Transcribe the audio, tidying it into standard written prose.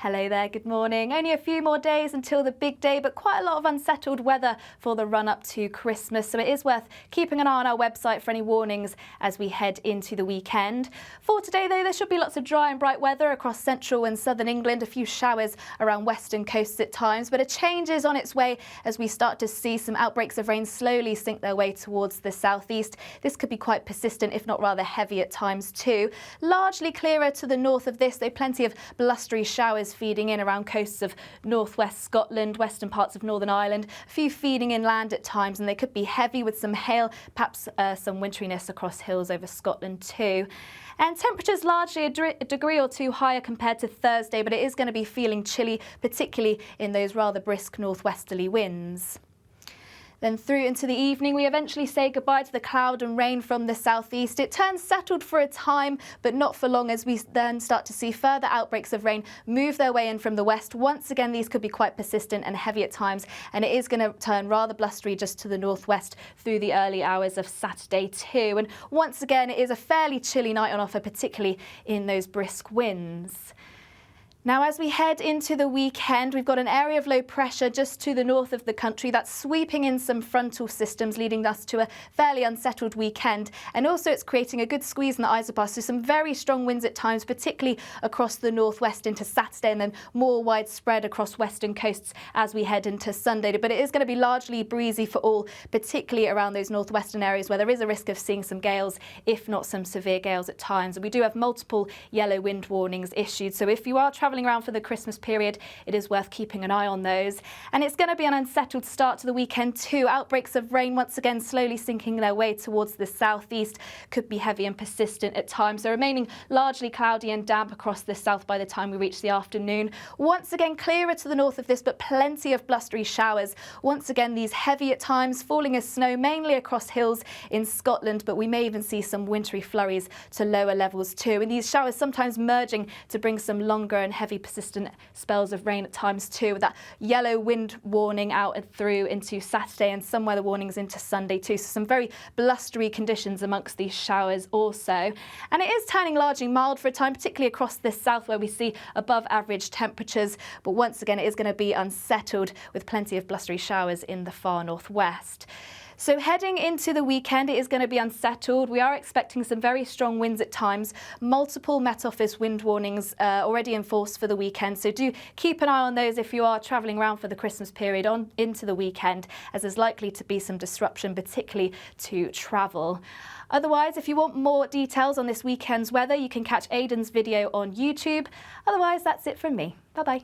Hello there, good morning. Only a few more days until the big day, but quite a lot of unsettled weather for the run up to Christmas. So it is worth keeping an eye on our website for any warnings as we head into the weekend. For today though, there should be lots of dry and bright weather across central and southern England, a few showers around western coasts at times, but a change is on its way as we start to see some outbreaks of rain slowly sink their way towards the southeast. This could be quite persistent, if not rather heavy at times too. Largely clearer to the north of this, though plenty of blustery showers feeding in around coasts of northwest Scotland, western parts of Northern Ireland, a few feeding inland at times, and they could be heavy with some hail, perhaps some winteriness across hills over Scotland too. And temperatures largely a degree or two higher compared to Thursday, but it is going to be feeling chilly, particularly in those rather brisk northwesterly winds. Then through into the evening, we eventually say goodbye to the cloud and rain from the southeast. It turns settled for a time, but not for long, as we then start to see further outbreaks of rain move their way in from the west. Once again, these could be quite persistent and heavy at times, and it is going to turn rather blustery just to the northwest through the early hours of Saturday too. And once again, it is a fairly chilly night on offer, particularly in those brisk winds. Now, as we head into the weekend, we've got an area of low pressure just to the north of the country that's sweeping in some frontal systems, leading us to a fairly unsettled weekend. And also it's creating a good squeeze in the isobar, so some very strong winds at times, particularly across the northwest into Saturday, and then more widespread across western coasts as we head into Sunday. But it is going to be largely breezy for all, particularly around those northwestern areas where there is a risk of seeing some gales, if not some severe gales at times. And we do have multiple yellow wind warnings issued, so if you are travelling around for the Christmas period, it is worth keeping an eye on those. And it's going to be an unsettled start to the weekend too. Outbreaks of rain once again slowly sinking their way towards the southeast, could be heavy and persistent at times. So remaining largely cloudy and damp across the south by the time we reach the afternoon. Once again clearer to the north of this, but plenty of blustery showers. Once again these heavy at times, falling as snow mainly across hills in Scotland, but we may even see some wintry flurries to lower levels too. And these showers sometimes merging to bring some longer and heavy persistent spells of rain at times too, with that yellow wind warning out and through into Saturday, and some weather warnings into Sunday too. So some very blustery conditions amongst these showers also. And it is turning largely mild for a time, particularly across the south where we see above average temperatures. But once again, it is going to be unsettled with plenty of blustery showers in the far northwest. So heading into the weekend, it is going to be unsettled. We are expecting some very strong winds at times. Multiple Met Office wind warnings already in force for the weekend. So do keep an eye on those if you are travelling around for the Christmas period on into the weekend, as there's likely to be some disruption, particularly to travel. Otherwise, if you want more details on this weekend's weather, you can catch Aidan's video on YouTube. Otherwise, that's it from me. Bye-bye.